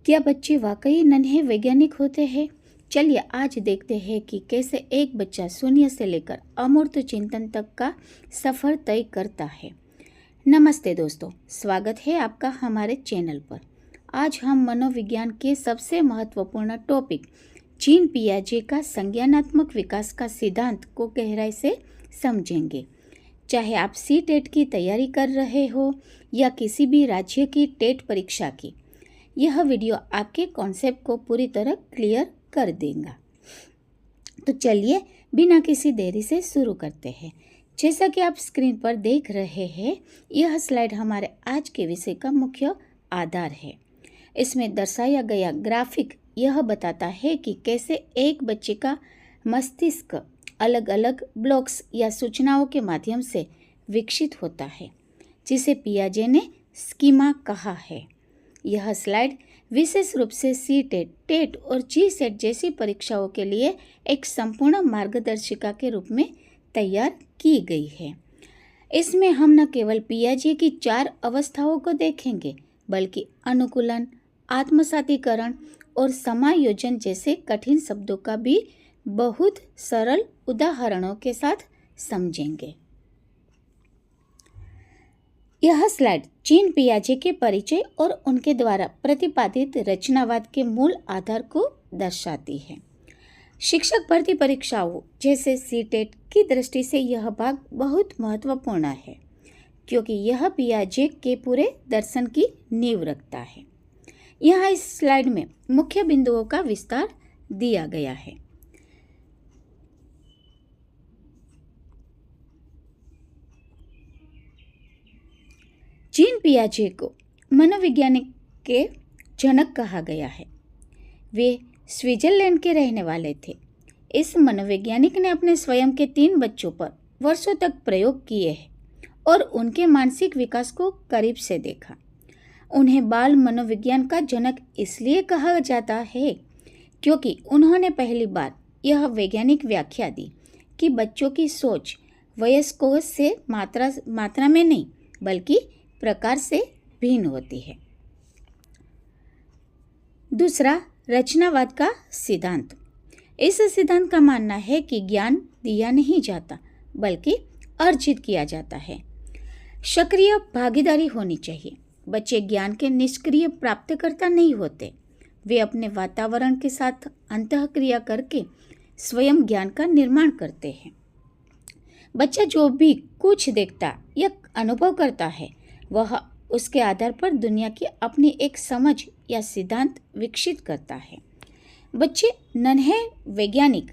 क्या बच्चे वाकई नन्हे वैज्ञानिक होते हैं? चलिए आज देखते हैं कि कैसे एक बच्चा शून्य से लेकर अमूर्त चिंतन तक का सफर तय करता है। नमस्ते दोस्तों, स्वागत है आपका हमारे चैनल पर। आज हम मनोविज्ञान के सबसे महत्वपूर्ण टॉपिक जीन पियाजे का संज्ञानात्मक विकास का सिद्धांत को गहराई से समझेंगे। चाहे आप सी-टेट की तैयारी कर रहे हो या किसी भी राज्य की टेट परीक्षा की, यह वीडियो आपके कॉन्सेप्ट को पूरी तरह क्लियर कर देगा। तो चलिए बिना किसी देरी से शुरू करते हैं। जैसा कि आप स्क्रीन पर देख रहे हैं, यह स्लाइड हमारे आज के विषय का मुख्य आधार है। इसमें दर्शाया गया ग्राफिक यह बताता है कि कैसे एक बच्चे का मस्तिष्क अलग अलग ब्लॉक्स या सूचनाओं के माध्यम से विकसित होता है, जिसे पियाजे ने स्कीमा कहा है। यह स्लाइड विशेष रूप से सी-टेट, टेट और जी-सेट जैसी परीक्षाओं के लिए एक संपूर्ण मार्गदर्शिका के रूप में तैयार की गई है। इसमें हम न केवल पियाजे की 4 अवस्थाओं को देखेंगे, बल्कि अनुकूलन, आत्मसातीकरण और समायोजन जैसे कठिन शब्दों का भी बहुत सरल उदाहरणों के साथ समझेंगे। यह स्लाइड जीन पियाजे के परिचय और उनके द्वारा प्रतिपादित रचनावाद के मूल आधार को दर्शाती है। शिक्षक भर्ती परीक्षाओं जैसे सी-टेट की दृष्टि से यह भाग बहुत महत्वपूर्ण है, क्योंकि यह पियाजे के पूरे दर्शन की नींव रखता है। यहाँ इस स्लाइड में मुख्य बिंदुओं का विस्तार दिया गया है। जीन पियाजे को मनोविज्ञानिक के जनक कहा गया है। वे स्विट्जरलैंड के रहने वाले थे। इस मनोवैज्ञानिक ने अपने स्वयं के 3 बच्चों पर वर्षों तक प्रयोग किए हैं और उनके मानसिक विकास को करीब से देखा। उन्हें बाल मनोविज्ञान का जनक इसलिए कहा जाता है क्योंकि उन्होंने पहली बार यह वैज्ञानिक व्याख्या दी कि बच्चों की सोच वयस्कों से मात्रा में नहीं, बल्कि प्रकार से भिन्न होती है। दूसरा, रचनावाद का सिद्धांत। इस सिद्धांत का मानना है कि ज्ञान दिया नहीं जाता, बल्कि अर्जित किया जाता है। सक्रिय भागीदारी होनी चाहिए। बच्चे ज्ञान के निष्क्रिय प्राप्तकर्ता नहीं होते। वे अपने वातावरण के साथ अंतःक्रिया करके स्वयं ज्ञान का निर्माण करते हैं। बच्चा जो भी कुछ देखता या अनुभव करता है, वह उसके आधार पर दुनिया की अपनी एक समझ या सिद्धांत विकसित करता है। बच्चे नन्हे वैज्ञानिक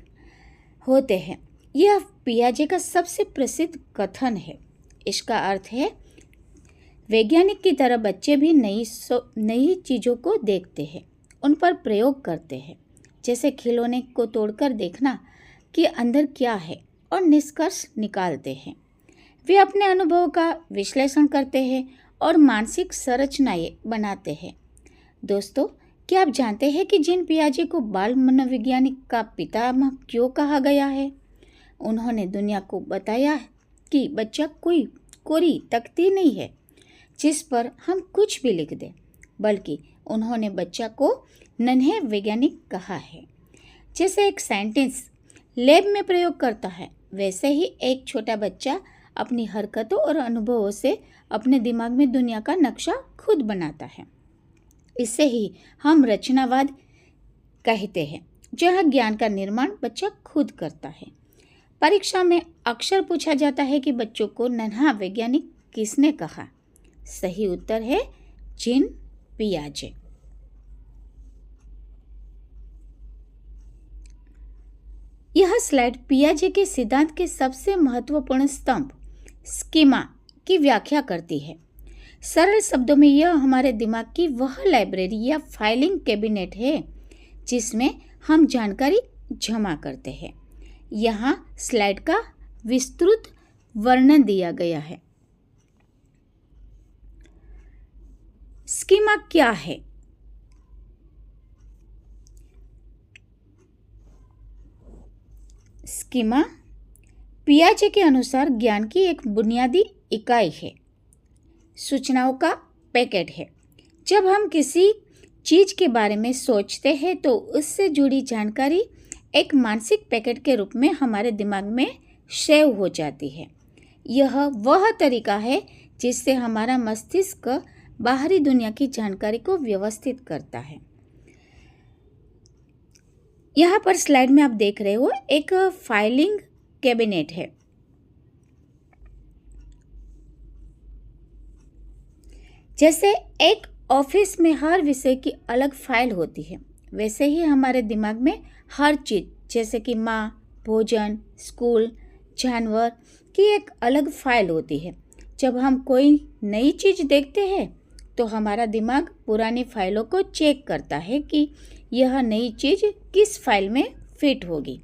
होते हैं। यह पियाजे का सबसे प्रसिद्ध कथन है। इसका अर्थ है, वैज्ञानिक की तरह बच्चे भी नई चीज़ों को देखते हैं, उन पर प्रयोग करते हैं, जैसे खिलौने को तोड़कर देखना कि अंदर क्या है और निष्कर्ष निकालते हैं। वे अपने अनुभवों का विश्लेषण करते हैं और मानसिक संरचनाएं बनाते हैं। दोस्तों, क्या आप जानते हैं कि जीन पियाजे को बाल मनोविज्ञानिक का पितामह क्यों कहा गया है? उन्होंने दुनिया को बताया कि बच्चा कोई कोरी तख्ती नहीं है जिस पर हम कुछ भी लिख दें, बल्कि उन्होंने बच्चा को नन्हे वैज्ञानिक कहा है। जैसे एक साइंटिस्ट लैब में प्रयोग करता है, वैसे ही एक छोटा बच्चा अपनी हरकतों और अनुभवों से अपने दिमाग में दुनिया का नक्शा खुद बनाता है। इसे ही हम रचनावाद कहते हैं, जहाँ ज्ञान का निर्माण बच्चा खुद करता है। परीक्षा में अक्सर पूछा जाता है कि बच्चों को नन्हा वैज्ञानिक किसने कहा? सही उत्तर है जीन पियाजे। यह स्लाइड पियाजे के सिद्धांत के सबसे महत्वपूर्ण स्तंभ स्कीमा की व्याख्या करती है। सरल शब्दों में यह हमारे दिमाग की वह लाइब्रेरी या फाइलिंग कैबिनेट है जिसमें हम जानकारी जमा करते हैं। यहाँ स्लाइड का विस्तृत वर्णन दिया गया है। स्कीमा क्या है? स्कीमा पियाजे के अनुसार ज्ञान की एक बुनियादी इकाई है, सूचनाओं का पैकेट है। जब हम किसी चीज़ के बारे में सोचते हैं तो उससे जुड़ी जानकारी एक मानसिक पैकेट के रूप में हमारे दिमाग में सेव हो जाती है। यह वह तरीका है जिससे हमारा मस्तिष्क बाहरी दुनिया की जानकारी को व्यवस्थित करता है। यहाँ पर स्लाइड में आप देख रहे हो एक फाइलिंग कैबिनेट है। जैसे एक ऑफिस में हर विषय की अलग फाइल होती है, वैसे ही हमारे दिमाग में हर चीज़ जैसे कि माँ, भोजन, स्कूल, जानवर की एक अलग फाइल होती है। जब हम कोई नई चीज़ देखते हैं तो हमारा दिमाग पुरानी फाइलों को चेक करता है कि यह नई चीज़ किस फाइल में फिट होगी।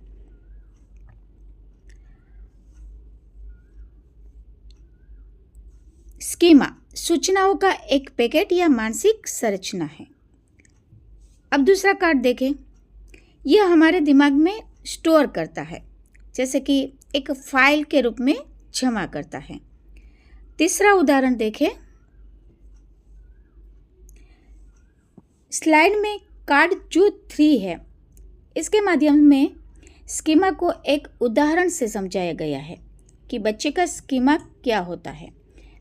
स्कीमा सूचनाओं का एक पैकेट या मानसिक संरचना है। अब दूसरा कार्ड देखें। यह हमारे दिमाग में स्टोर करता है, जैसे कि एक फाइल के रूप में जमा करता है। तीसरा उदाहरण देखें। स्लाइड में कार्ड जो 3 है, इसके माध्यम में स्कीमा को एक उदाहरण से समझाया गया है कि बच्चे का स्कीमा क्या होता है।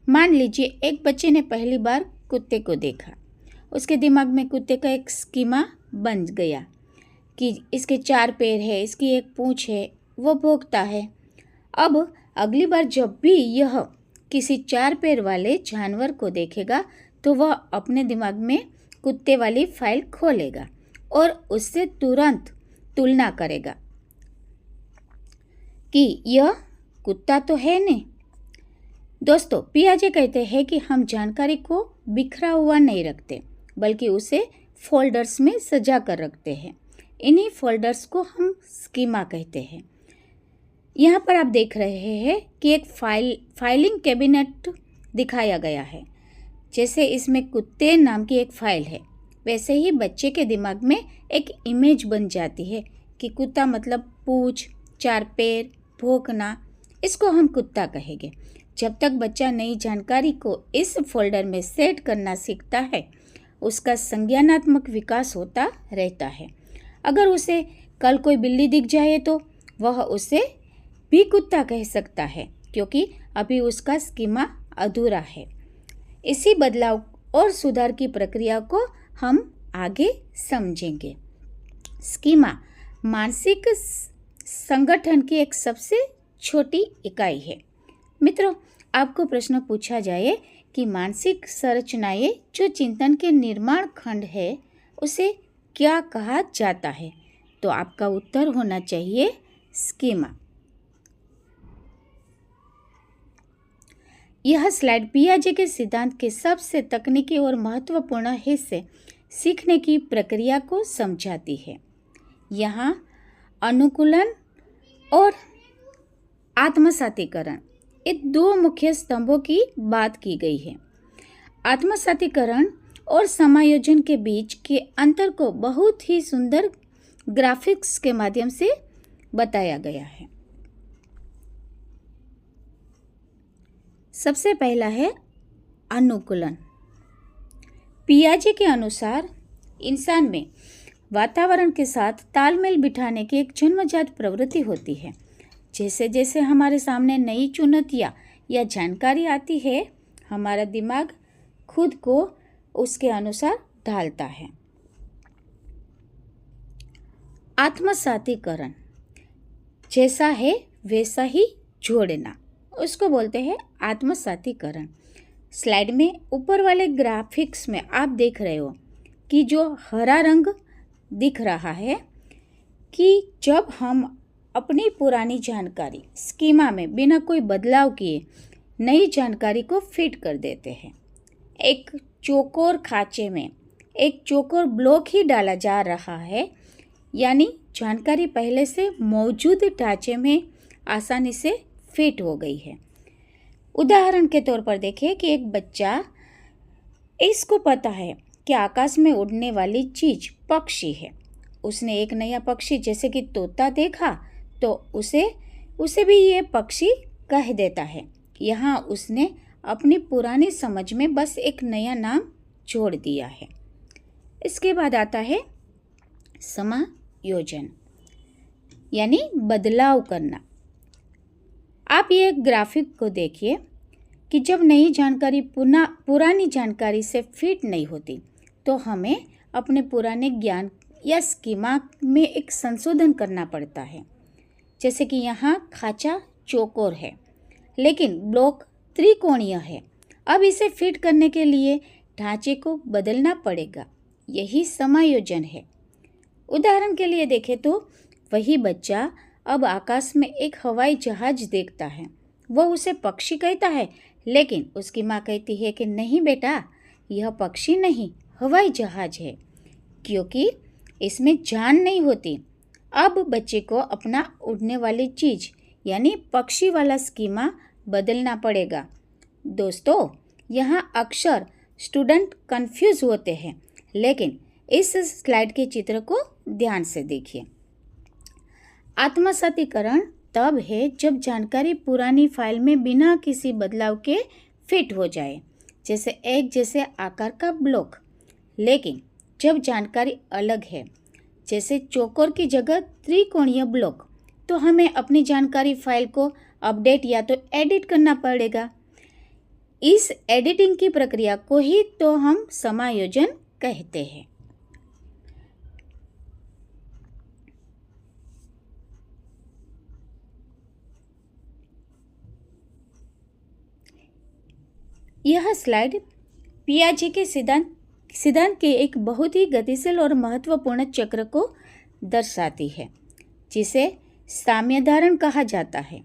मान लीजिए एक बच्चे ने पहली बार कुत्ते को देखा। उसके दिमाग में कुत्ते का एक स्कीमा बन गया कि इसके 4 पैर है, इसकी एक पूंछ है, वो भौंकता है। अब अगली बार जब भी यह किसी 4 पैर वाले जानवर को देखेगा तो वह अपने दिमाग में कुत्ते वाली फाइल खोलेगा और उससे तुरंत तुलना करेगा कि यह कुत्ता तो है नहीं। दोस्तों, पियाजे कहते हैं कि हम जानकारी को बिखरा हुआ नहीं रखते, बल्कि उसे फोल्डर्स में सजा कर रखते हैं। इन्हीं फोल्डर्स को हम स्कीमा कहते हैं। यहाँ पर आप देख रहे हैं कि एक फाइलिंग कैबिनेट दिखाया गया है। जैसे इसमें कुत्ते नाम की एक फाइल है, वैसे ही बच्चे के दिमाग में एक इमेज बन जाती है कि कुत्ता मतलब पूंछ, 4 पैर, भौंकना, इसको हम कुत्ता कहेंगे। जब तक बच्चा नई जानकारी को इस फोल्डर में सेट करना सीखता है, उसका संज्ञानात्मक विकास होता रहता है। अगर उसे कल कोई बिल्ली दिख जाए तो वह उसे भी कुत्ता कह सकता है, क्योंकि अभी उसका स्कीमा अधूरा है। इसी बदलाव और सुधार की प्रक्रिया को हम आगे समझेंगे। स्कीमा मानसिक संगठन की एक सबसे छोटी इकाई है। मित्रों, आपको प्रश्न पूछा जाए कि मानसिक संरचनाएं जो चिंतन के निर्माण खंड है, उसे क्या कहा जाता है, तो आपका उत्तर होना चाहिए स्कीमा। यह स्लाइड पियाजे के सिद्धांत के सबसे तकनीकी और महत्वपूर्ण हिस्से सीखने की प्रक्रिया को समझाती है। यहाँ अनुकूलन और आत्मसातीकरण, ये 2 मुख्य स्तंभों की बात की गई है। आत्मसातीकरण और समायोजन के बीच के अंतर को बहुत ही सुंदर ग्राफिक्स के माध्यम से बताया गया है। सबसे पहला है अनुकूलन। पियाजे के अनुसार इंसान में वातावरण के साथ तालमेल बिठाने की एक जन्मजात प्रवृत्ति होती है। जैसे जैसे हमारे सामने नई चुनौतियाँ या जानकारी आती है, हमारा दिमाग खुद को उसके अनुसार ढालता है। आत्मसातीकरण, जैसा है वैसा ही जोड़ना, उसको बोलते हैं आत्मसातीकरण। स्लाइड में ऊपर वाले ग्राफिक्स में आप देख रहे हो कि जो हरा रंग दिख रहा है कि जब हम अपनी पुरानी जानकारी स्कीमा में बिना कोई बदलाव किए नई जानकारी को फिट कर देते हैं। एक चौकोर खांचे में एक चौकोर ब्लॉक ही डाला जा रहा है, यानी जानकारी पहले से मौजूद ढांचे में आसानी से फिट हो गई है। उदाहरण के तौर पर देखें कि एक बच्चा, इसको पता है कि आकाश में उड़ने वाली चीज़ पक्षी है। उसने एक नया पक्षी जैसे कि तोता देखा तो उसे भी ये पक्षी कह देता है। यहाँ उसने अपनी पुरानी समझ में बस एक नया नाम जोड़ दिया है। इसके बाद आता है समायोजन यानी बदलाव करना। आप ये ग्राफिक को देखिए कि जब नई जानकारी पुरानी जानकारी से फिट नहीं होती तो हमें अपने पुराने ज्ञान या स्कीमा में एक संशोधन करना पड़ता है। जैसे कि यहाँ खांचा चौकोर है लेकिन ब्लॉक त्रिकोणीय है। अब इसे फिट करने के लिए ढांचे को बदलना पड़ेगा, यही समायोजन है। उदाहरण के लिए देखें तो वही बच्चा अब आकाश में एक हवाई जहाज देखता है। वह उसे पक्षी कहता है, लेकिन उसकी माँ कहती है कि नहीं बेटा, यह पक्षी नहीं हवाई जहाज है, क्योंकि इसमें जान नहीं होती। अब बच्चे को अपना उड़ने वाली चीज़ यानी पक्षी वाला स्कीमा बदलना पड़ेगा। दोस्तों, यहाँ अक्सर स्टूडेंट कंफ्यूज होते हैं, लेकिन इस स्लाइड के चित्र को ध्यान से देखिए। आत्मसातीकरण तब है जब जानकारी पुरानी फाइल में बिना किसी बदलाव के फिट हो जाए, जैसे एक जैसे आकार का ब्लॉक। लेकिन जब जानकारी अलग है, जैसे चौकोर की जगह त्रिकोणीय ब्लॉक, तो हमें अपनी जानकारी फाइल को अपडेट या तो एडिट करना पड़ेगा। इस एडिटिंग की प्रक्रिया को ही तो हम समायोजन कहते हैं। यह स्लाइड पियाजे के सिद्धांत के एक बहुत ही गतिशील और महत्वपूर्ण चक्र को दर्शाती है, जिसे साम्यधारण कहा जाता है।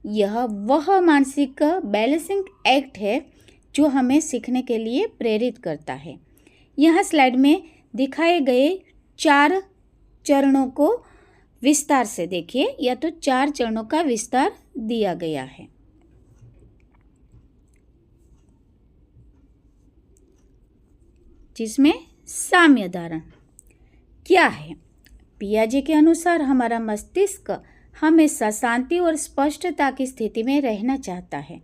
यह वह मानसिक बैलेंसिंग एक्ट है जो हमें सीखने के लिए प्रेरित करता है। यहाँ स्लाइड में दिखाए गए 4 चरणों को विस्तार से देखिए, या तो 4 चरणों का विस्तार दिया गया है। जिसमें साम्यधारण क्या है? पियाजे के अनुसार हमारा मस्तिष्क हमेशा शांति और स्पष्टता की स्थिति में रहना चाहता है।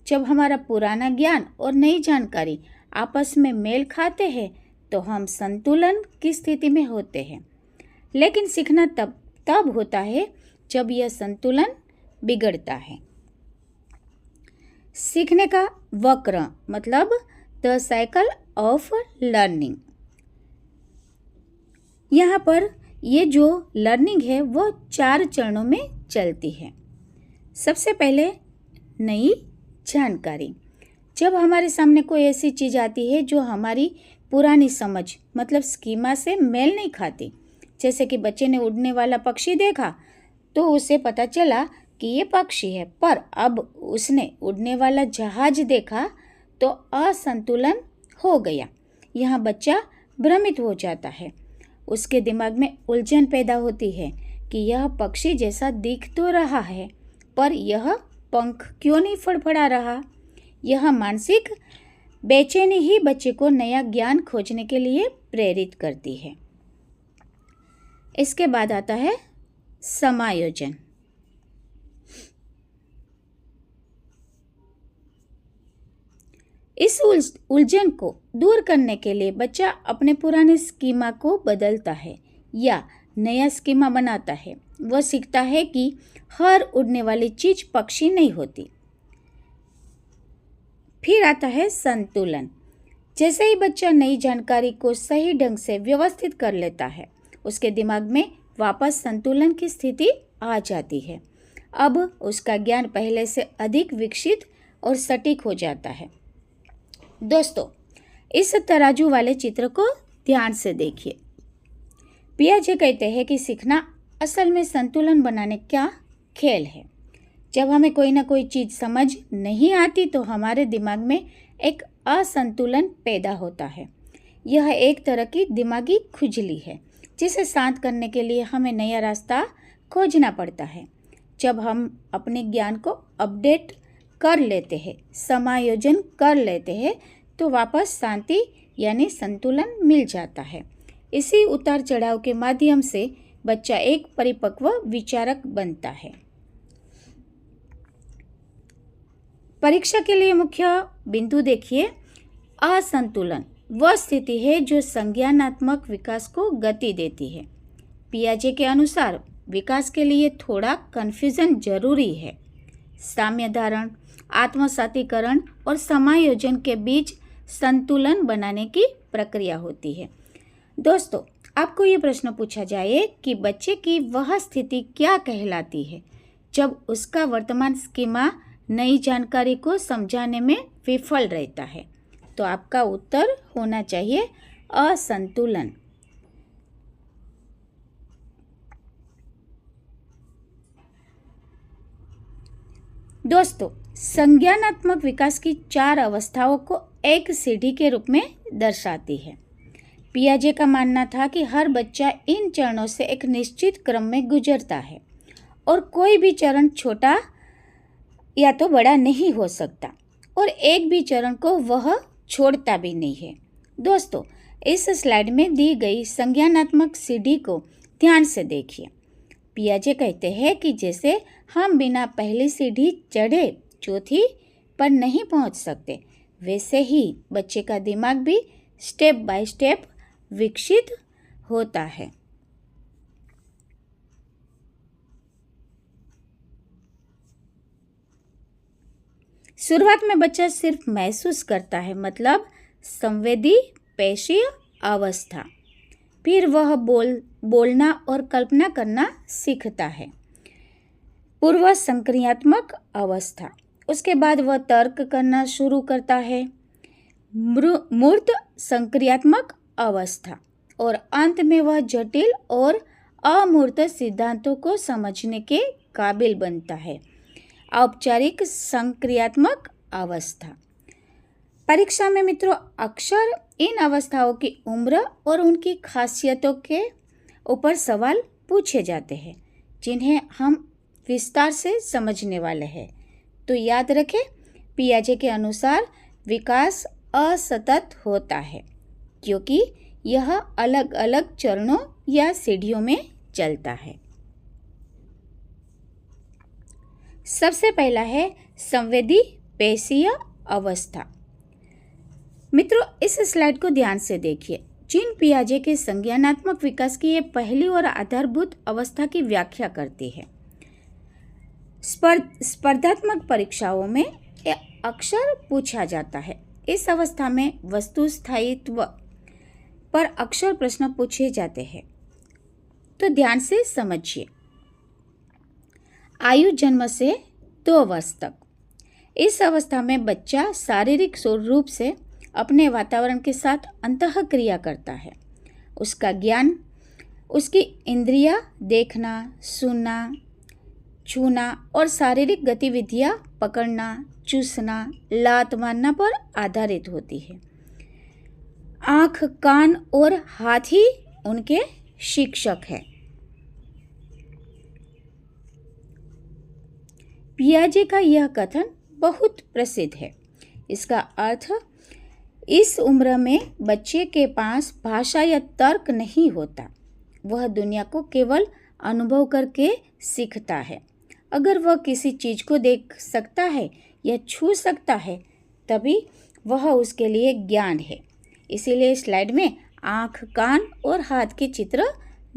जब हमारा पुराना ज्ञान और नई जानकारी आपस में मेल खाते हैं तो हम संतुलन की स्थिति में होते हैं। लेकिन सीखना तब होता है जब यह संतुलन बिगड़ता है। सीखने का वक्र मतलब द साइकिल ऑफ लर्निंग। यहाँ पर ये जो लर्निंग है वो 4 चरणों में चलती है। सबसे पहले नई जानकारी। जब हमारे सामने कोई ऐसी चीज़ आती है जो हमारी पुरानी समझ मतलब स्कीमा से मेल नहीं खाती, जैसे कि बच्चे ने उड़ने वाला पक्षी देखा तो उसे पता चला कि ये पक्षी है, पर अब उसने उड़ने वाला जहाज देखा तो असंतुलन हो गया। यहाँ बच्चा भ्रमित हो जाता है। उसके दिमाग में उलझन पैदा होती है कि यह पक्षी जैसा दिख तो रहा है, पर यह पंख क्यों नहीं फड़फड़ा रहा। यह मानसिक बेचैनी ही बच्चे को नया ज्ञान खोजने के लिए प्रेरित करती है। इसके बाद आता है समायोजन। इस उलझन को दूर करने के लिए बच्चा अपने पुराने स्कीमा को बदलता है या नया स्कीमा बनाता है। वह सीखता है कि हर उड़ने वाली चीज पक्षी नहीं होती। फिर आता है संतुलन। जैसे ही बच्चा नई जानकारी को सही ढंग से व्यवस्थित कर लेता है, उसके दिमाग में वापस संतुलन की स्थिति आ जाती है। अब उसका ज्ञान पहले से अधिक विकसित और सटीक हो जाता है। दोस्तों, इस तराजू वाले चित्र को ध्यान से देखिए। पियाजे कहते हैं कि सीखना असल में संतुलन बनाने का खेल है। जब हमें कोई ना कोई चीज़ समझ नहीं आती तो हमारे दिमाग में एक असंतुलन पैदा होता है। यह एक तरह की दिमागी खुजली है, जिसे शांत करने के लिए हमें नया रास्ता खोजना पड़ता है। जब हम अपने ज्ञान को अपडेट कर लेते हैं, समायोजन कर लेते हैं, तो वापस शांति यानी संतुलन मिल जाता है। इसी उतार चढ़ाव के माध्यम से बच्चा एक परिपक्व विचारक बनता है। परीक्षा के लिए मुख्य बिंदु देखिए। असंतुलन वह स्थिति है जो संज्ञानात्मक विकास को गति देती है। पियाजे के अनुसार विकास के लिए थोड़ा कन्फ्यूजन जरूरी है। साम्य धारण, आत्मसातीकरण और समायोजन के बीच संतुलन बनाने की प्रक्रिया होती है। दोस्तों, आपको ये प्रश्न पूछा जाए कि बच्चे की वह स्थिति क्या कहलाती है जब उसका वर्तमान स्कीमा नई जानकारी को समझाने में विफल रहता है, तो आपका उत्तर होना चाहिए असंतुलन। दोस्तों, संज्ञानात्मक विकास की 4 अवस्थाओं को एक सीढ़ी के रूप में दर्शाती है। पियाजे का मानना था कि हर बच्चा इन चरणों से एक निश्चित क्रम में गुजरता है और कोई भी चरण छोटा या तो बड़ा नहीं हो सकता और एक भी चरण को वह छोड़ता भी नहीं है। दोस्तों, इस स्लाइड में दी गई संज्ञानात्मक सीढ़ी को ध्यान से देखिए। पियाजे कहते हैं कि जैसे हम बिना पहली सीढ़ी चढ़े चौथी पर नहीं पहुंच सकते, वैसे ही बच्चे का दिमाग भी स्टेप बाय स्टेप विकसित होता है। शुरुआत में बच्चा सिर्फ महसूस करता है, मतलब संवेदी पेशीय अवस्था। फिर वह बोलना और कल्पना करना सीखता है, पूर्व संक्रियात्मक अवस्था। उसके बाद वह तर्क करना शुरू करता है, मूर्त संक्रियात्मक अवस्था। और अंत में वह जटिल और अमूर्त सिद्धांतों को समझने के काबिल बनता है, औपचारिक संक्रियात्मक अवस्था। परीक्षा में मित्रों अक्सर इन अवस्थाओं की उम्र और उनकी खासियतों के ऊपर सवाल पूछे जाते हैं, जिन्हें हम विस्तार से समझने वाले हैं। तो याद रखें, पियाजे के अनुसार विकास असतत होता है क्योंकि यह अलग अलग चरणों या सीढ़ियों में चलता है। सबसे पहला है संवेदी पेशीय अवस्था। मित्रों, इस स्लाइड को ध्यान से देखिए। जीन पियाजे के संज्ञानात्मक विकास की ये पहली और आधारभूत अवस्था की व्याख्या करती है। स्पर्धात्मक परीक्षाओं में यह अक्सर पूछा जाता है। इस अवस्था में वस्तु स्थायित्व पर अक्सर प्रश्न पूछे जाते हैं, तो ध्यान से समझिए। आयु जन्म से 2 वर्ष तक। इस अवस्था में बच्चा शारीरिक रूप से अपने वातावरण के साथ अंतःक्रिया करता है। उसका ज्ञान, उसकी इंद्रियां देखना, सुनना, छूना और शारीरिक गतिविधियां पकड़ना, चूसना, लात मारना पर आधारित होती है। आँख, कान और हाथ ही उनके शिक्षक हैं। पियाजे का यह कथन बहुत प्रसिद्ध है। इसका अर्थ, इस उम्र में बच्चे के पास भाषा या तर्क नहीं होता, वह दुनिया को केवल अनुभव करके सीखता है। अगर वह किसी चीज़ को देख सकता है या छू सकता है, तभी वह उसके लिए ज्ञान है। इसीलिए स्लाइड में आँख, कान और हाथ के चित्र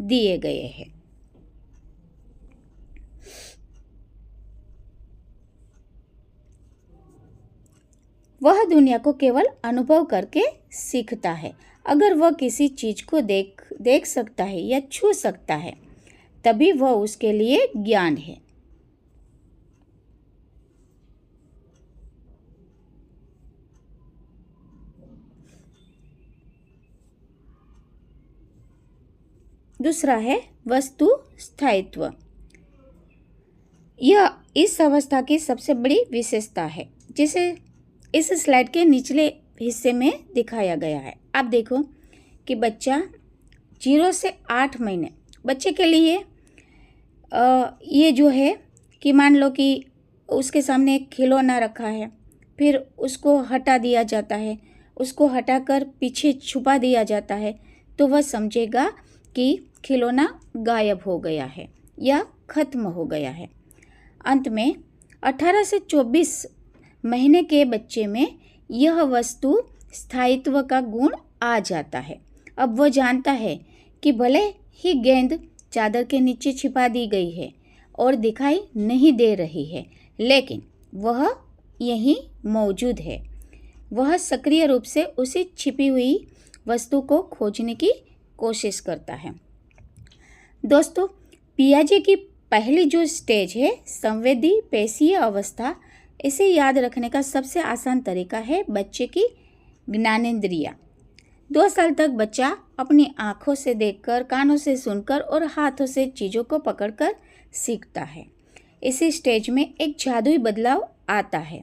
दिए गए हैं। वह दुनिया को केवल अनुभव करके सीखता है। अगर वह किसी चीज़ को देख सकता है या छू सकता है, तभी वह उसके लिए ज्ञान है। दूसरा है वस्तु स्थायित्व। यह इस अवस्था की सबसे बड़ी विशेषता है, जिसे इस स्लाइड के निचले हिस्से में दिखाया गया है। आप देखो कि बच्चा 0 से 8 महीने, बच्चे के लिए ये जो है कि मान लो कि उसके सामने एक खिलौना रखा है, फिर उसको हटा दिया जाता है, उसको हटाकर पीछे छुपा दिया जाता है, तो वह समझेगा कि खिलौना गायब हो गया है या खत्म हो गया है। अंत में 18 से 24 महीने के बच्चे में यह वस्तु स्थायित्व का गुण आ जाता है। अब वह जानता है कि भले ही गेंद चादर के नीचे छिपा दी गई है और दिखाई नहीं दे रही है, लेकिन वह यहीं मौजूद है। वह सक्रिय रूप से उसी छिपी हुई वस्तु को खोजने की कोशिश करता है। दोस्तों, पियाजे की पहली जो स्टेज है संवेदी पेशीय अवस्था, इसे याद रखने का सबसे आसान तरीका है बच्चे की ज्ञानेंद्रिया। 2 साल तक बच्चा अपनी आँखों से देखकर, कानों से सुनकर और हाथों से चीज़ों को पकड़कर सीखता है। इसी स्टेज में एक जादुई बदलाव आता है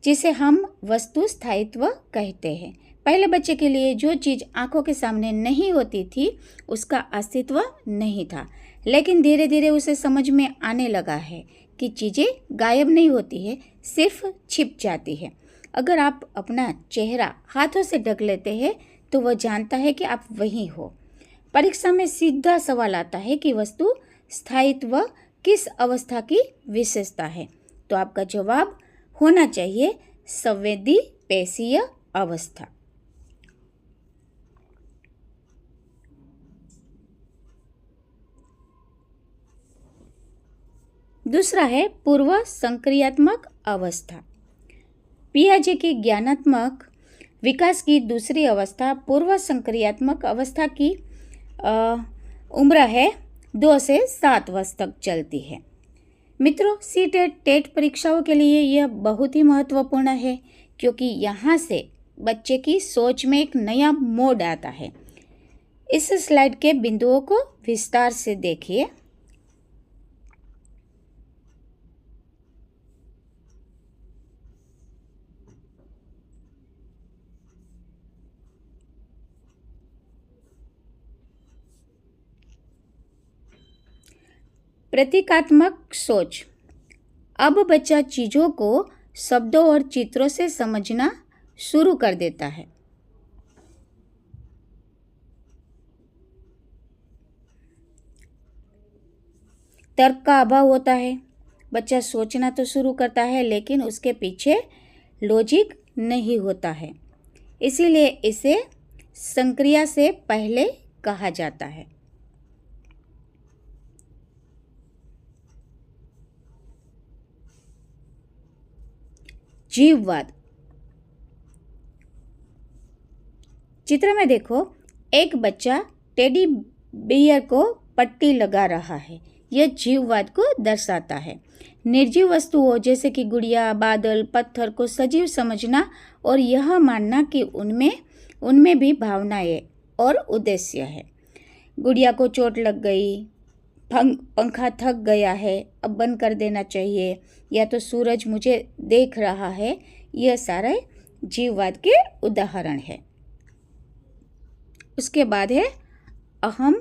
जिसे हम वस्तु स्थायित्व कहते हैं। पहले बच्चे के लिए जो चीज़ आँखों के सामने नहीं होती थी उसका अस्तित्व नहीं था, लेकिन धीरे धीरे उसे समझ में आने लगा है कि चीज़ें गायब नहीं होती है, सिर्फ छिप जाती है। अगर आप अपना चेहरा हाथों से ढक लेते हैं तो वह जानता है कि आप वहीं हो। परीक्षा में सीधा सवाल आता है कि वस्तु स्थायित्व किस अवस्था की विशेषता है, तो आपका जवाब होना चाहिए संवेदी पेशीय अवस्था। दूसरा है पूर्व संक्रियात्मक अवस्था। पियाजे की ज्ञानात्मक विकास की दूसरी अवस्था पूर्व संक्रियात्मक अवस्था की उम्र है 2 से 7 वर्ष तक चलती है। मित्रों, सीटेट टेट परीक्षाओं के लिए यह बहुत ही महत्वपूर्ण है, क्योंकि यहाँ से बच्चे की सोच में एक नया मोड़ आता है। इस स्लाइड के बिंदुओं को विस्तार से देखिए। प्रतीकात्मक सोच। अब बच्चा चीज़ों को शब्दों और चित्रों से समझना शुरू कर देता है। तर्क का अभाव होता है। बच्चा सोचना तो शुरू करता है, लेकिन उसके पीछे लॉजिक नहीं होता है। इसीलिए इसे संक्रिया से पहले कहा जाता है। जीववाद। चित्र में देखो, एक बच्चा टेडी बियर को पट्टी लगा रहा है। यह जीववाद को दर्शाता है। निर्जीव वस्तुओं जैसे कि गुड़िया, बादल, पत्थर को सजीव समझना और यह मानना कि उनमें भी भावनाएं और उद्देश्य है। गुड़िया को चोट लग गई, पंखा थक गया है, अब बंद कर देना चाहिए, या तो सूरज मुझे देख रहा है, यह सारे जीववाद के उदाहरण है। उसके बाद है अहम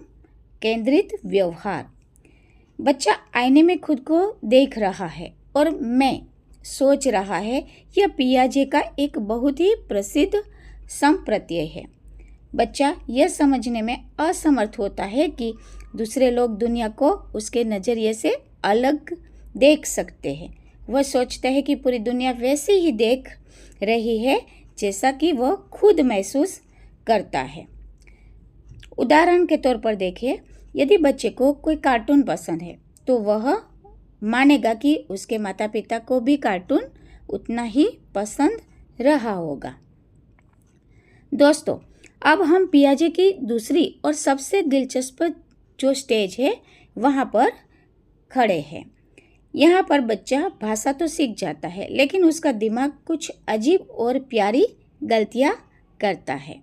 केंद्रित व्यवहार। बच्चा आईने में खुद को देख रहा है और मैं सोच रहा है। यह पियाजे का एक बहुत ही प्रसिद्ध संप्रत्यय है। बच्चा यह समझने में असमर्थ होता है कि दूसरे लोग दुनिया को उसके नज़रिए से अलग देख सकते हैं। वह सोचता है कि पूरी दुनिया वैसे ही देख रही है जैसा कि वह खुद महसूस करता है। उदाहरण के तौर पर देखिए, यदि बच्चे को कोई कार्टून पसंद है तो वह मानेगा कि उसके माता पिता को भी कार्टून उतना ही पसंद रहा होगा। दोस्तों, अब हम पियाजे की दूसरी और सबसे दिलचस्प जो स्टेज है वहाँ पर खड़े हैं। यहाँ पर बच्चा भाषा तो सीख जाता है, लेकिन उसका दिमाग कुछ अजीब और प्यारी गलतियाँ करता है।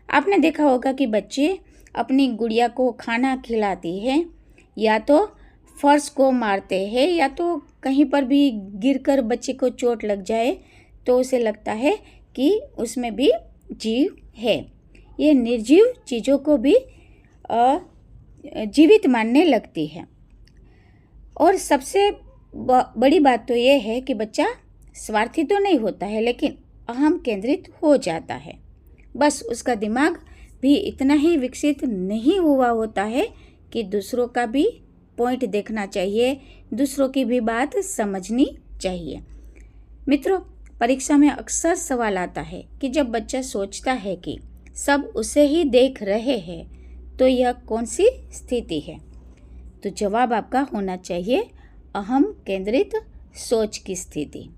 आपने देखा होगा कि बच्चे अपनी गुड़िया को खाना खिलाती है, या तो फर्श को मारते हैं, या तो कहीं पर भी गिरकर बच्चे को चोट लग जाए तो उसे लगता है कि उसमें भी जीव है। ये निर्जीव चीज़ों को भी जीवित मानने लगती है। और सबसे बड़ी बात तो ये है कि बच्चा स्वार्थी तो नहीं होता है, लेकिन अहम केंद्रित हो जाता है। बस उसका दिमाग भी इतना ही विकसित नहीं हुआ होता है कि दूसरों का भी पॉइंट देखना चाहिए, दूसरों की भी बात समझनी चाहिए। मित्रों, परीक्षा में अक्सर सवाल आता है कि जब बच्चा सोचता है कि सब उसे ही देख रहे हैं तो यह कौन सी स्थिति है। तो जवाब आपका होना चाहिए अहम केंद्रित सोच की स्थिति।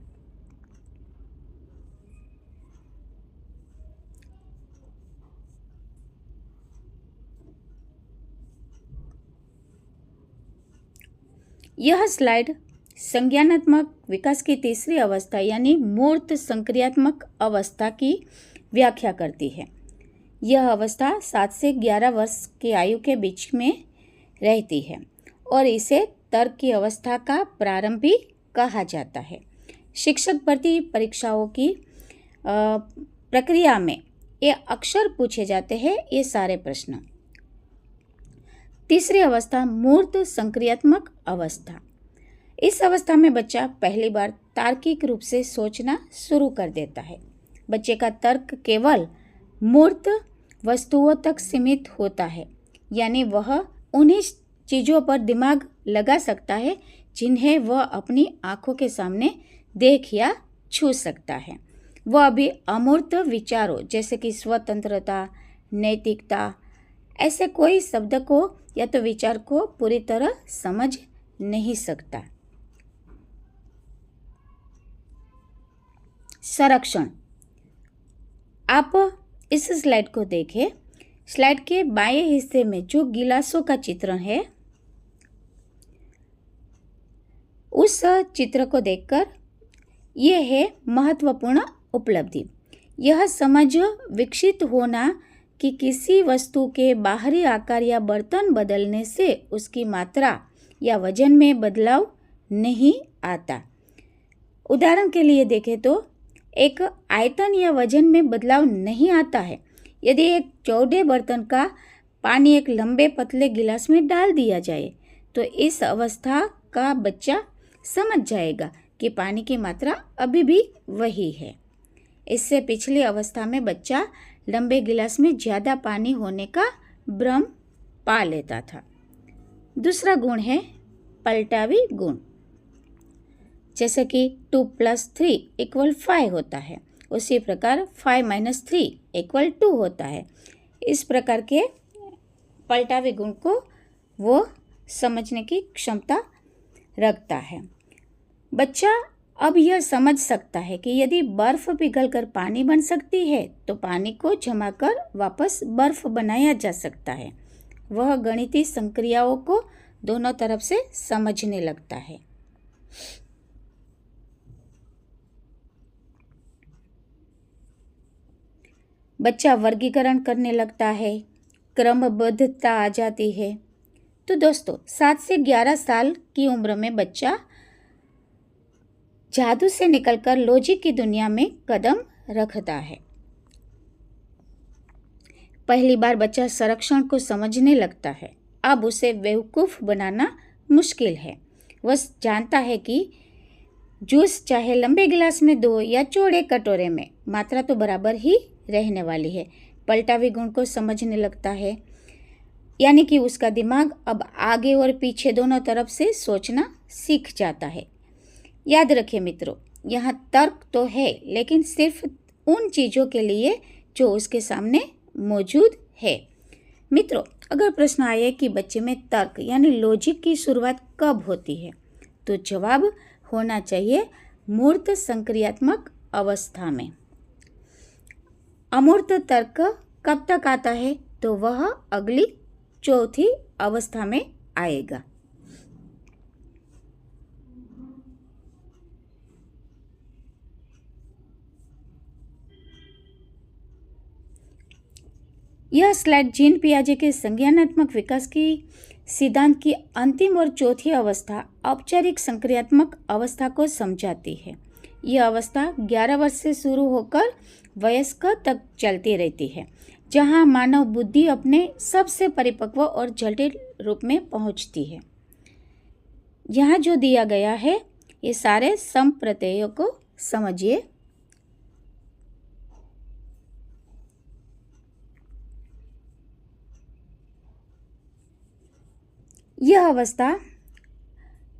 यह स्लाइड संज्ञानात्मक विकास की तीसरी अवस्था यानी मूर्त संक्रियात्मक अवस्था की व्याख्या करती है। यह अवस्था 7 से 11 वर्ष की आयु के बीच में रहती है और इसे तर्क की अवस्था का प्रारंभ भी कहा जाता है। शिक्षक भर्ती परीक्षाओं की प्रक्रिया में ये अक्सर पूछे जाते हैं ये सारे प्रश्न। तीसरी अवस्था मूर्त संक्रियात्मक अवस्था। इस अवस्था में बच्चा पहली बार तार्किक रूप से सोचना शुरू कर देता है। बच्चे का तर्क केवल मूर्त वस्तुओं तक सीमित होता है, यानी वह उन्हीं चीज़ों पर दिमाग लगा सकता है जिन्हें वह अपनी आंखों के सामने देख या छू सकता है। वह अभी अमूर्त विचारों जैसे कि स्वतंत्रता, नैतिकता, ऐसे कोई शब्द को या तो विचार को पूरी तरह समझ नहीं सकता। संरक्षण। आप इस स्लाइड को देखें। स्लाइड के बाएं हिस्से में जो गिलासों का चित्रण है, उस चित्र को देखकर यह है महत्वपूर्ण उपलब्धि। यह समझ विकसित होना कि किसी वस्तु के बाहरी आकार या बर्तन बदलने से उसकी मात्रा या वजन में बदलाव नहीं आता। उदाहरण के लिए देखें तो एक आयतन या वजन में बदलाव नहीं आता है। यदि एक चौड़े बर्तन का पानी एक लंबे पतले गिलास में डाल दिया जाए तो इस अवस्था का बच्चा समझ जाएगा कि पानी की मात्रा अभी भी वही है। इससे पिछली अवस्था में बच्चा लंबे गिलास में ज़्यादा पानी होने का भ्रम पा लेता था। दूसरा गुण है पलटावी गुण। जैसे कि 2 + 3 = 5 होता है, उसी प्रकार 5 - 3 = 2 होता है। इस प्रकार के पलटावी गुण को वो समझने की क्षमता रखता है। बच्चा अब यह समझ सकता है कि यदि बर्फ पिघलकर पानी बन सकती है तो पानी को जमाकर वापस बर्फ बनाया जा सकता है। वह गणितीय संक्रियाओं को दोनों तरफ से समझने लगता है। बच्चा वर्गीकरण करने लगता है, क्रमबद्धता आ जाती है। तो दोस्तों 7 से 11 साल की उम्र में बच्चा जादू से निकलकर लॉजिक की दुनिया में कदम रखता है। पहली बार बच्चा संरक्षण को समझने लगता है। अब उसे बेवकूफ़ बनाना मुश्किल है। वह जानता है कि जूस चाहे लंबे गिलास में दो या चौड़े कटोरे में, मात्रा तो बराबर ही रहने वाली है। पलटावी गुण को समझने लगता है, यानी कि उसका दिमाग अब आगे और पीछे दोनों तरफ से सोचना सीख जाता है। याद रखिए मित्रों, यहाँ तर्क तो है लेकिन सिर्फ उन चीज़ों के लिए जो उसके सामने मौजूद है। मित्रों, अगर प्रश्न आए कि बच्चे में तर्क यानी लॉजिक की शुरुआत कब होती है, तो जवाब होना चाहिए मूर्त संक्रियात्मक अवस्था में। अमूर्त तर्क कब तक आता है, तो वह अगली चौथी अवस्था में आएगा। यह स्लाइड जीन पियाजे के संज्ञानात्मक विकास की सिद्धांत की अंतिम और चौथी अवस्था औपचारिक संक्रियात्मक अवस्था को समझाती है। यह अवस्था 11 वर्ष से शुरू होकर वयस्क तक चलती रहती है, जहां मानव बुद्धि अपने सबसे परिपक्व और जटिल रूप में पहुंचती है। यहाँ जो दिया गया है ये सारे संप्रत्ययों को समझिए। यह अवस्था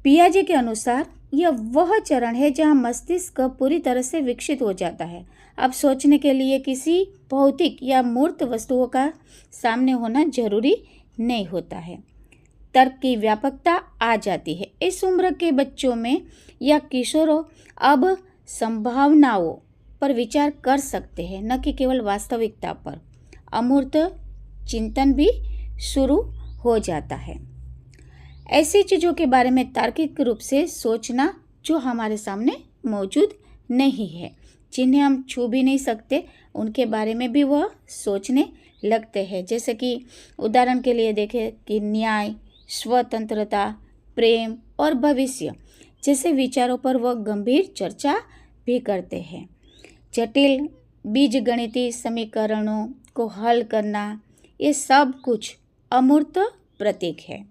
पियाजे के अनुसार यह वह चरण है जहाँ मस्तिष्क पूरी तरह से विकसित हो जाता है। अब सोचने के लिए किसी भौतिक या मूर्त वस्तुओं का सामने होना जरूरी नहीं होता है। तर्क की व्यापकता आ जाती है। इस उम्र के बच्चों में या किशोरों अब संभावनाओं पर विचार कर सकते हैं, न कि केवल वास्तविकता पर। अमूर्त चिंतन भी शुरू हो जाता है। ऐसी चीज़ों के बारे में तार्किक रूप से सोचना जो हमारे सामने मौजूद नहीं है, जिन्हें हम छू भी नहीं सकते, उनके बारे में भी वह सोचने लगते हैं। जैसे कि उदाहरण के लिए देखें कि न्याय, स्वतंत्रता, प्रेम और भविष्य जैसे विचारों पर वह गंभीर चर्चा भी करते हैं। जटिल बीजगणितीय समीकरणों को हल करना, ये सब कुछ अमूर्त प्रतीक है।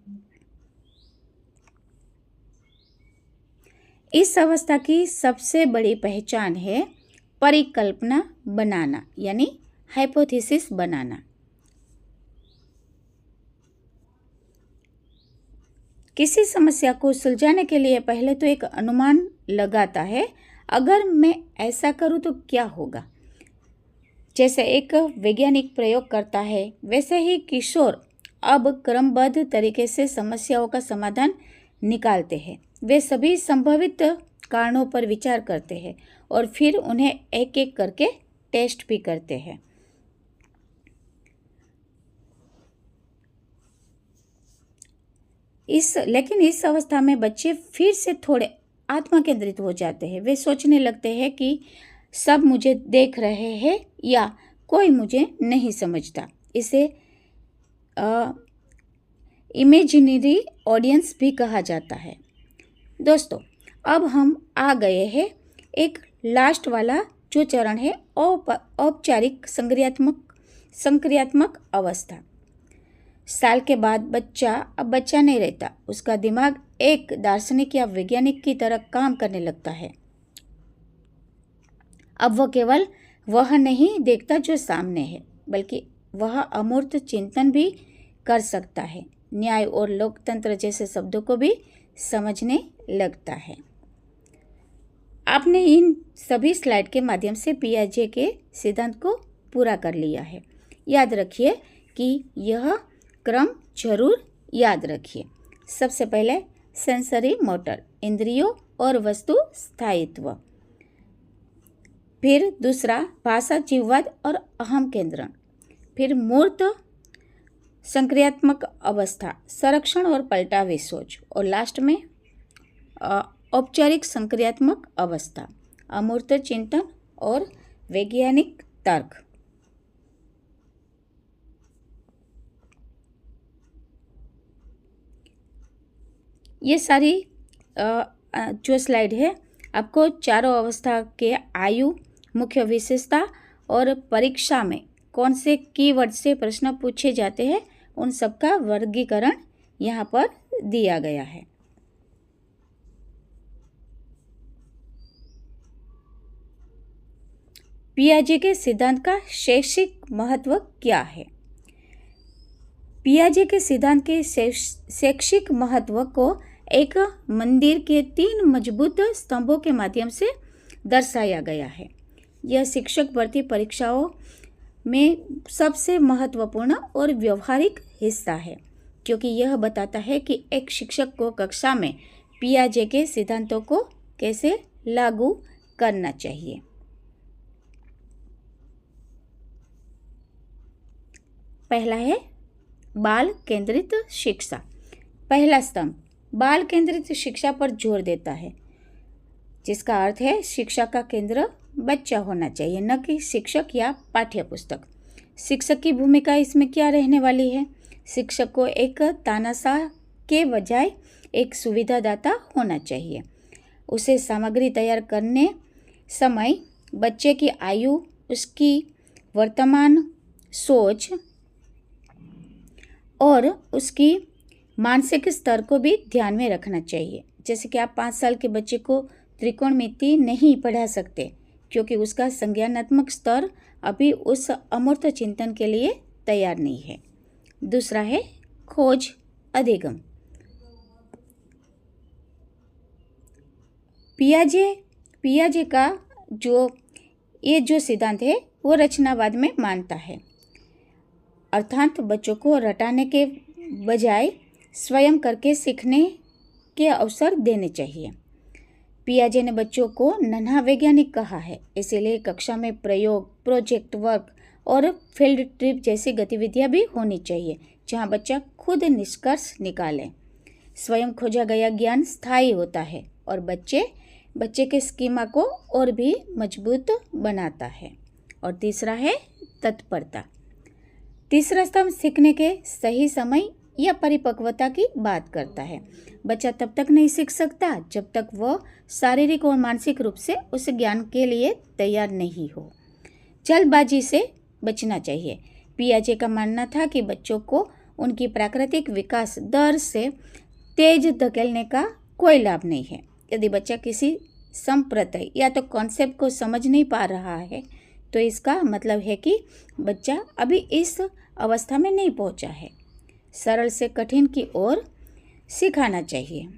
इस अवस्था की सबसे बड़ी पहचान है परिकल्पना बनाना, यानी हाइपोथेसिस बनाना। किसी समस्या को सुलझाने के लिए पहले तो एक अनुमान लगाता है, अगर मैं ऐसा करूं तो क्या होगा। जैसे एक वैज्ञानिक प्रयोग करता है, वैसे ही किशोर अब क्रमबद्ध तरीके से समस्याओं का समाधान निकालते हैं। वे सभी संभावित कारणों पर विचार करते हैं और फिर उन्हें एक एक करके टेस्ट भी करते हैं। लेकिन इस अवस्था में बच्चे फिर से थोड़े आत्मा केंद्रित हो जाते हैं। वे सोचने लगते हैं कि सब मुझे देख रहे हैं या कोई मुझे नहीं समझता। इसे इमेजिनरी ऑडियंस भी कहा जाता है। दोस्तों, अब हम आ गए हैं एक लास्ट वाला जो चरण है औपचारिक संक्रियात्मक अवस्था। साल के बाद बच्चा अब बच्चा नहीं रहता, उसका दिमाग एक दार्शनिक या वैज्ञानिक की तरह काम करने लगता है। अब वह केवल वह नहीं देखता जो सामने है, बल्कि वह अमूर्त चिंतन भी कर सकता है। न्याय और लोकतंत्र जैसे शब्दों को भी समझने लगता है। आपने इन सभी स्लाइड के माध्यम से पियाजे के सिद्धांत को पूरा कर लिया है। याद रखिए कि यह क्रम जरूर याद रखिए। सबसे पहले सेंसरी मोटर, इंद्रियों और वस्तु स्थायित्व। फिर दूसरा भाषा जीववाद और अहम केंद्रण। फिर मूर्त संक्रियात्मक अवस्था, संरक्षण और पलटावी सोच। और लास्ट में औपचारिक संक्रियात्मक अवस्था, अमूर्त चिंतन और वैज्ञानिक तर्क। ये सारी जो स्लाइड है आपको चारों अवस्था के आयु, मुख्य विशेषता और परीक्षा में कौन से कीवर्ड से प्रश्न पूछे जाते हैं, उन सब का वर्गीकरण यहाँ पर दिया गया है। पियाजे के सिद्धांत का शैक्षिक महत्व क्या है? पियाजे के सिद्धांत के शैक्षिक महत्व को एक मंदिर के 3 मजबूत स्तंभों के माध्यम से दर्शाया गया है। यह शिक्षक भर्ती परीक्षाओं में सबसे महत्वपूर्ण और व्यवहारिक हिस्सा है, क्योंकि यह बताता है कि एक शिक्षक को कक्षा में पियाजे के सिद्धांतों को कैसे लागू करना चाहिए। पहला है बाल केंद्रित शिक्षा। पहला स्तंभ बाल केंद्रित शिक्षा पर जोर देता है, जिसका अर्थ है शिक्षा का केंद्र बच्चा होना चाहिए, न कि शिक्षक या पाठ्य पुस्तक। शिक्षक की भूमिका इसमें क्या रहने वाली है? शिक्षक को एक तानाशाह के बजाय एक सुविधादाता होना चाहिए। उसे सामग्री तैयार करने समय बच्चे की आयु, उसकी वर्तमान सोच और उसकी मानसिक स्तर को भी ध्यान में रखना चाहिए। जैसे कि आप 5 साल के बच्चे को त्रिकोणमिति नहीं पढ़ा सकते, क्योंकि उसका संज्ञानात्मक स्तर अभी उस अमूर्त चिंतन के लिए तैयार नहीं है। दूसरा है खोज अधिगम। पियाजे का जो सिद्धांत है वो रचनावाद में मानता है, अर्थात बच्चों को रटाने के बजाय स्वयं करके सीखने के अवसर देने चाहिए। पियाजे ने बच्चों को नन्हा वैज्ञानिक कहा है, इसीलिए कक्षा में प्रयोग, प्रोजेक्ट वर्क और फील्ड ट्रिप जैसी गतिविधियां भी होनी चाहिए, जहां बच्चा खुद निष्कर्ष निकाले। स्वयं खोजा गया ज्ञान स्थायी होता है और बच्चे के स्कीमा को और भी मजबूत बनाता है। और तीसरा है तत्परता। तीसरा स्तंभ सीखने के सही समय या परिपक्वता की बात करता है। बच्चा तब तक नहीं सीख सकता जब तक वह शारीरिक और मानसिक रूप से उस ज्ञान के लिए तैयार नहीं हो। जल्दबाजी से बचना चाहिए। पियाजे का मानना था कि बच्चों को उनकी प्राकृतिक विकास दर से तेज धकेलने का कोई लाभ नहीं है। यदि बच्चा किसी संप्रदाय या तो कॉन्सेप्ट को समझ नहीं पा रहा है तो इसका मतलब है कि बच्चा अभी इस अवस्था में नहीं पहुंचा है। सरल से कठिन की ओर सिखाना चाहिए।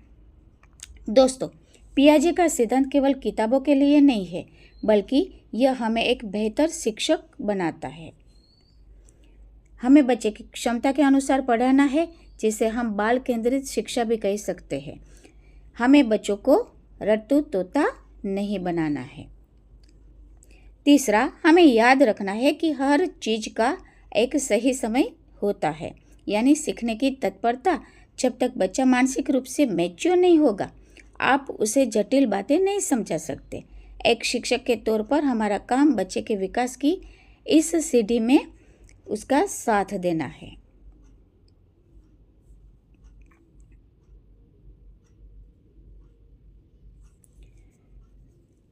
दोस्तों, पियाजे का सिद्धांत केवल किताबों के लिए नहीं है, बल्कि यह हमें एक बेहतर शिक्षक बनाता है। हमें बच्चे की क्षमता के अनुसार पढ़ाना है, जिसे हम बाल केंद्रित शिक्षा भी कह सकते हैं। हमें बच्चों को रट्टू तोता नहीं बनाना है। तीसरा, हमें याद रखना है कि हर चीज का एक सही समय होता है, यानी सीखने की तत्परता। जब तक बच्चा मानसिक रूप से मैच्योर नहीं होगा, आप उसे जटिल बातें नहीं समझा सकते। एक शिक्षक के तौर पर हमारा काम बच्चे के विकास की इस सीढ़ी में उसका साथ देना है।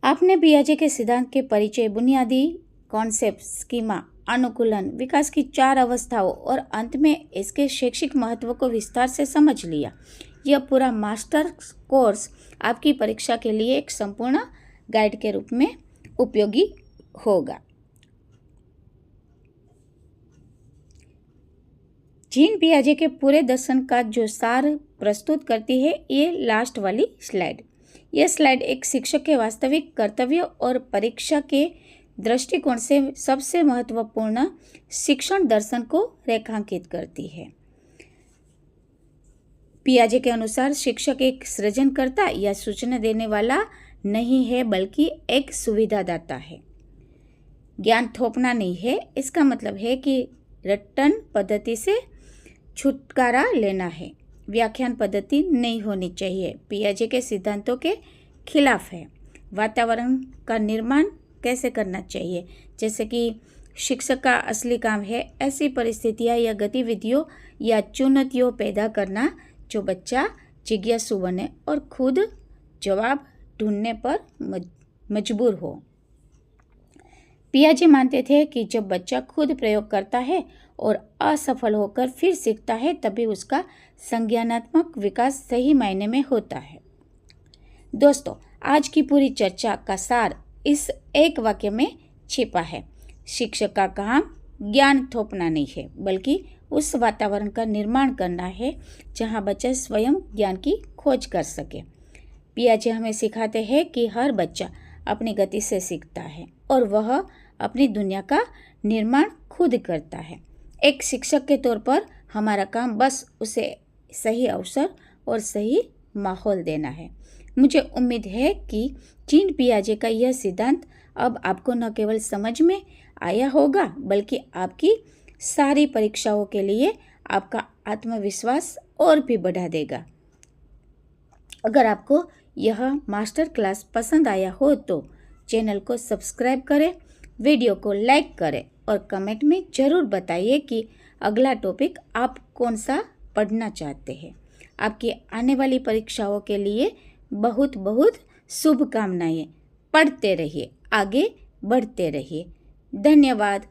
आपने पियाजे के सिद्धांत के परिचय, बुनियादी कॉन्सेप्ट, स्कीमा, अनुकूलन, विकास की 4 अवस्थाओं और अंत में इसके शैक्षिक महत्व को विस्तार से समझ लिया। यह पूरा मास्टर कोर्स आपकी परीक्षा के लिए एक संपूर्ण गाइड के रूप में उपयोगी होगा। जीन पियाजे के पूरे दर्शन का जो सार प्रस्तुत करती है ये लास्ट वाली स्लाइड। यह स्लाइड एक शिक्षक के वास्तविक कर्तव्य और परीक्षा के दृष्टिकोण से सबसे महत्वपूर्ण शिक्षण दर्शन को रेखांकित करती है। पियाजे के अनुसार शिक्षक एक सृजनकर्ता या सूचना देने वाला नहीं है, बल्कि एक सुविधादाता है। ज्ञान थोपना नहीं है, इसका मतलब है कि रटन पद्धति से छुटकारा लेना है। व्याख्यान पद्धति नहीं होनी चाहिए, पियाजे के सिद्धांतों के खिलाफ है। वातावरण का निर्माण कैसे करना चाहिए, जैसे कि शिक्षक का असली काम है ऐसी परिस्थितियां या गतिविधियों या चुनौतियों पैदा करना जो बच्चा जिज्ञासु बने और खुद जवाब ढूंढने पर मजबूर हो। पियाजे मानते थे कि जब बच्चा खुद प्रयोग करता है और असफल होकर फिर सीखता है, तभी उसका संज्ञानात्मक विकास सही मायने में होता है। दोस्तों, आज की पूरी चर्चा का सार इस एक वाक्य में छिपा है। शिक्षक का काम ज्ञान थोपना नहीं है, बल्कि उस वातावरण का निर्माण करना है जहां बच्चा स्वयं ज्ञान की खोज कर सके। पियाजे हमें सिखाते हैं कि हर बच्चा अपनी गति से सीखता है और वह अपनी दुनिया का निर्माण खुद करता है। एक शिक्षक के तौर पर हमारा काम बस उसे सही अवसर और सही माहौल देना है। मुझे उम्मीद है कि जीन पियाजे का यह सिद्धांत अब आपको न केवल समझ में आया होगा, बल्कि आपकी सारी परीक्षाओं के लिए आपका आत्मविश्वास और भी बढ़ा देगा। अगर आपको यह मास्टर क्लास पसंद आया हो तो चैनल को सब्सक्राइब करें, वीडियो को लाइक करें और कमेंट में ज़रूर बताइए कि अगला टॉपिक आप कौन सा पढ़ना चाहते हैं। आपकी आने वाली परीक्षाओं के लिए बहुत बहुत शुभकामनाएं। पढ़ते रहिए, आगे बढ़ते रहिए। धन्यवाद।